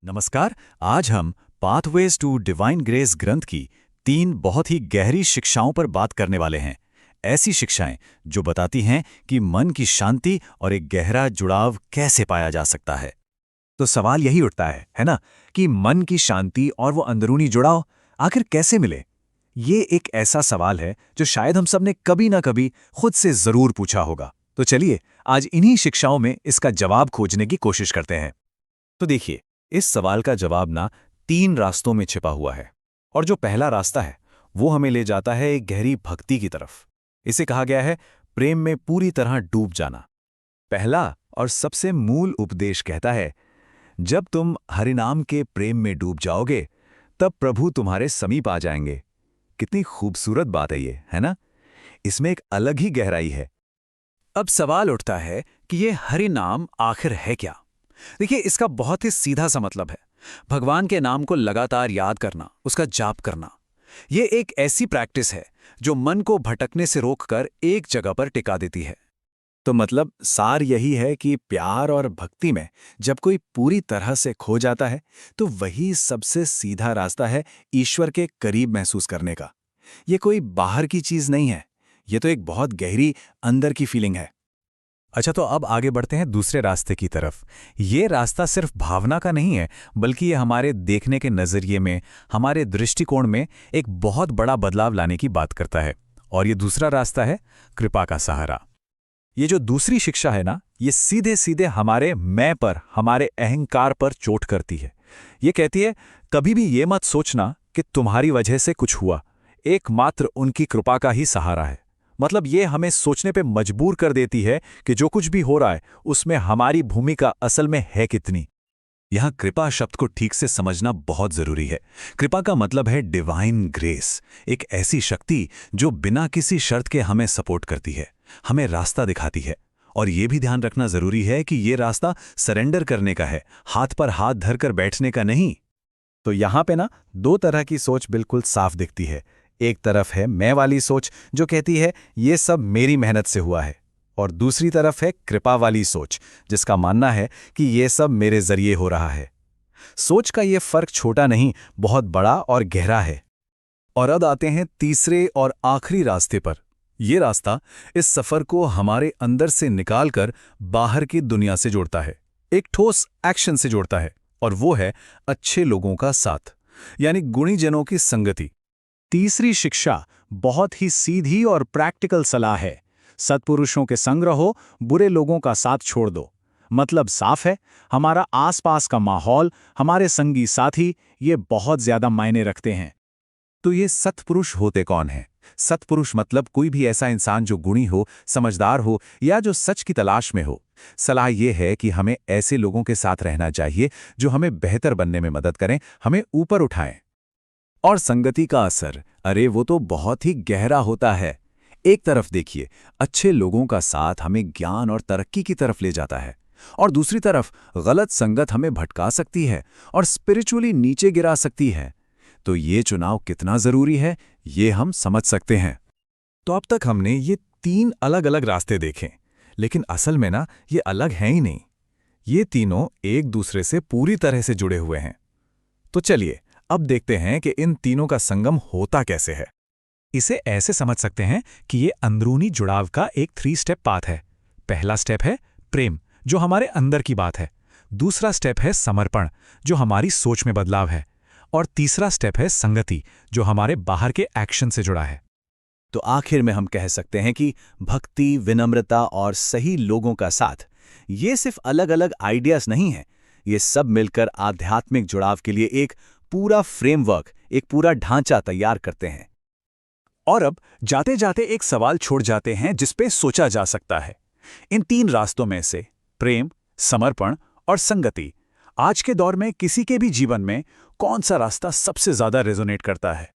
नमस्कार। आज हम पाथवेज टू डिवाइन ग्रेस ग्रंथ की 3 बहुत ही गहरी शिक्षाओं पर बात करने वाले हैं। ऐसी शिक्षाएं जो बताती हैं कि मन की शांति और एक गहरा जुड़ाव कैसे पाया जा सकता है। तो सवाल यही उठता है ना, कि मन की शांति और वो अंदरूनी जुड़ाव आखिर कैसे मिले। ये एक ऐसा सवाल है जो शायद हम सब ने कभी ना कभी खुद से जरूर पूछा होगा। तो चलिए आज इन्हीं शिक्षाओं में इसका जवाब खोजने की कोशिश करते हैं। तो देखिए, इस सवाल का जवाब ना 3 रास्तों में छिपा हुआ है। और जो पहला रास्ता है वो हमें ले जाता है एक गहरी भक्ति की तरफ। इसे कहा गया है प्रेम में पूरी तरह डूब जाना। पहला और सबसे मूल उपदेश कहता है, जब तुम हरिनाम के प्रेम में डूब जाओगे तब प्रभु तुम्हारे समीप आ जाएंगे। कितनी खूबसूरत बात है ये, है ना? इसमें एक अलग ही गहराई है। अब सवाल उठता है कि ये हरि नाम आखिर है क्या। देखिए, इसका बहुत ही सीधा सा मतलब है भगवान के नाम को लगातार याद करना, उसका जाप करना। ये एक ऐसी प्रैक्टिस है जो मन को भटकने से रोककर एक जगह पर टिका देती है। तो मतलब सार यही है कि प्यार और भक्ति में जब कोई पूरी तरह से खो जाता है तो वही सबसे सीधा रास्ता है ईश्वर के करीब महसूस करने का। ये कोई बाहर की चीज नहीं है, ये तो एक बहुत गहरी अंदर की फीलिंग है। अच्छा, तो अब आगे बढ़ते हैं दूसरे रास्ते की तरफ। ये रास्ता सिर्फ भावना का नहीं है, बल्कि ये हमारे देखने के नज़रिए में, हमारे दृष्टिकोण में एक बहुत बड़ा बदलाव लाने की बात करता है। और ये दूसरा रास्ता है कृपा का सहारा। ये जो दूसरी शिक्षा है ना, ये सीधे सीधे हमारे मैं पर, हमारे अहंकार पर चोट करती है। ये कहती है, कभी भी ये मत सोचना कि तुम्हारी वजह से कुछ हुआ, एकमात्र उनकी कृपा का ही सहारा है। मतलब ये हमें सोचने पे मजबूर कर देती है कि जो कुछ भी हो रहा है उसमें हमारी भूमिका असल में है कितनी। यहां कृपा शब्द को ठीक से समझना बहुत जरूरी है। कृपा का मतलब है डिवाइन ग्रेस, एक ऐसी शक्ति जो बिना किसी शर्त के हमें सपोर्ट करती है, हमें रास्ता दिखाती है। और यह भी ध्यान रखना जरूरी है कि यह रास्ता सरेंडर करने का है, हाथ पर हाथ धरकर बैठने का नहीं। तो यहां पे ना 2 तरह की सोच बिल्कुल साफ दिखती है। एक तरफ है मैं वाली सोच जो कहती है ये सब मेरी मेहनत से हुआ है, और दूसरी तरफ है कृपा वाली सोच जिसका मानना है कि ये सब मेरे जरिए हो रहा है। सोच का ये फर्क छोटा नहीं, बहुत बड़ा और गहरा है। और अब आते हैं तीसरे और आखिरी रास्ते पर। यह रास्ता इस सफर को हमारे अंदर से निकालकर बाहर की दुनिया से जोड़ता है, एक ठोस एक्शन से जोड़ता है, और वो है अच्छे लोगों का साथ, यानी गुणीजनों की संगति। तीसरी शिक्षा बहुत ही सीधी और प्रैक्टिकल सलाह है। सत्पुरुषों के संग रहो, बुरे लोगों का साथ छोड़ दो। मतलब साफ है, हमारा आसपास का माहौल, हमारे संगी साथी, ये बहुत ज्यादा मायने रखते हैं। तो ये सत्पुरुष होते कौन हैं? सत्पुरुष मतलब कोई भी ऐसा इंसान जो गुणी हो, समझदार हो, या जो सच की तलाश में हो। सलाह ये है कि हमें ऐसे लोगों के साथ रहना चाहिए जो हमें बेहतर बनने में मदद करें, हमें ऊपर उठाएं। और संगति का असर, अरे वो तो बहुत ही गहरा होता है। एक तरफ देखिए, अच्छे लोगों का साथ हमें ज्ञान और तरक्की की तरफ ले जाता है, और दूसरी तरफ गलत संगत हमें भटका सकती है और स्पिरिचुअली नीचे गिरा सकती है। तो ये चुनाव कितना जरूरी है, ये हम समझ सकते हैं। तो अब तक हमने ये 3 अलग अलग रास्ते देखे, लेकिन असल में ना ये अलग हैं ही नहीं। ये तीनों एक दूसरे से पूरी तरह से जुड़े हुए हैं। तो चलिए अब देखते हैं कि इन तीनों का संगम होता कैसे है। इसे ऐसे समझ सकते हैं कि ये अंदरूनी जुड़ाव का एक 3 स्टेप पाथ है। पहला स्टेप है प्रेम, जो हमारे अंदर की बात है। दूसरा स्टेप है समर्पण, जो हमारी सोच में बदलाव है। और तीसरा स्टेप है संगति, जो हमारे बाहर के एक्शन से जुड़ा है। तो आखिर में हम कह सकते हैं कि भक्ति, विनम्रता और सही लोगों का साथ, ये सिर्फ अलग अलग आइडियाज नहीं है, ये सब मिलकर आध्यात्मिक जुड़ाव के लिए एक पूरा फ्रेमवर्क, एक पूरा ढांचा तैयार करते हैं। और अब जाते जाते एक सवाल छोड़ जाते हैं जिस पे सोचा जा सकता है। इन 3 रास्तों में से प्रेम, समर्पण और संगति, आज के दौर में किसी के भी जीवन में कौन सा रास्ता सबसे ज्यादा रेजोनेट करता है?